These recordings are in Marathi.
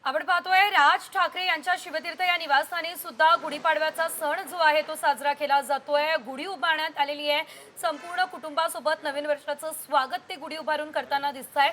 आपण पाहतोय राज ठाकरे यांच्या शिवतीर्थ या निवासस्थानी सुद्धा गुढीपाडव्याचा सण जो आहे तो साजरा केला जातोय। गुढी उभारण्यात आलेली आहे। संपूर्ण कुटुंबासोबत नवीन वर्षाचं स्वागत ते गुढी उभारून करताना दिसतंय।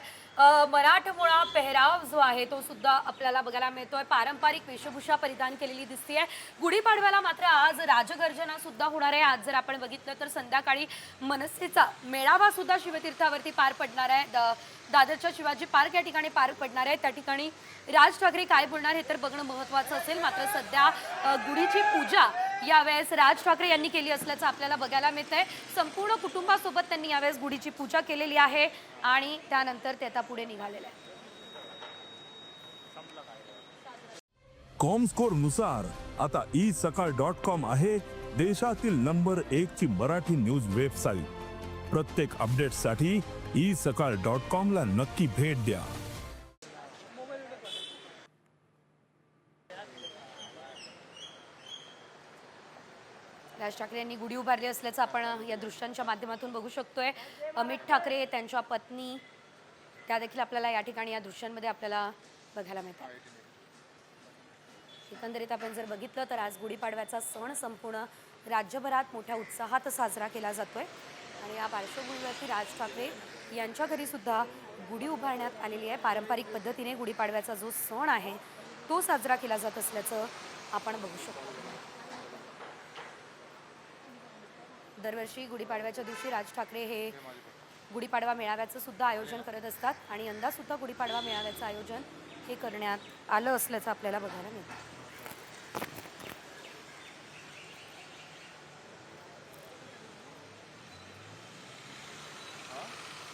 मराठमोळा पेहराव जो आहे तो सुद्धा आपल्याला बघायला मिळतोय। पारंपरिक वेशभूषा परिधान केलेली दिसतेय। गुढीपाडव्याला मात्र आज राजगर्जना सुद्धा होणार आहे। आज जर आपण बघितलं तर संध्याकाळी मनसेचा मेळावा सुद्धा शिवतीर्थावरती पार पडणार आहे। दादरच्या शिवाजी पार्क या ठिकाणी पार पडणार आहे। त्या ठिकाणी राज ठाकरे काय बोलणार हे तर बघणं महत्त्वाचं असेल। मात्र सध्या गुढीची पूजा यावेळेस राज ठाकरे यांनी केली असल्याचं आपल्याला बघायला मिळतंय। संपूर्ण कुटुंबासोबत त्यांनी यावेळेस गुढीची पूजा केलेली आहे आणि त्यानंतर ते आता पुढे निघालेले आहेत। कॉमस्कोर नुसार आता isakal.com आहे देशातील नंबर 1 ची मराठी न्यूज वेबसाईट। प्रत्येक अपडेटसाठी isakal.com ला नक्की भेट द्या। राज ठाकरे यांनी गुढी उभारली असल्याचं आपण या दृश्यांच्या माध्यमातून बघू शकतोय। अमित ठाकरे त्यांच्या पत्नी त्या देखील आपल्याला या ठिकाणी या दृश्यांमध्ये आपल्याला बघायला मिळतात। एकंदरीत आपण जर बघितलं तर आज गुढीपाडव्याचा सण संपूर्ण राज्यभरात मोठ्या उत्साहात साजरा केला जातोय आणि या पार्श्वभूमीवरती राज ठाकरे यांच्या घरी सुद्धा गुढी उभारण्यात आलेली आहे। पारंपरिक पद्धतीने गुढीपाडव्याचा जो सण आहे तो साजरा केला जात असल्याचं आपण बघू शकतो। दरवर्षी गुढीपाडव्याच्या दिवशी राज ठाकरे हे गुढीपाडवा मेळाव्याचं सुद्धा आयोजन करत असतात आणि यंदा सुद्धा गुढीपाडवा मेळाव्याचं आयोजन हे करण्यात आलं असल्याचं आपल्याला बघायला मिळतं।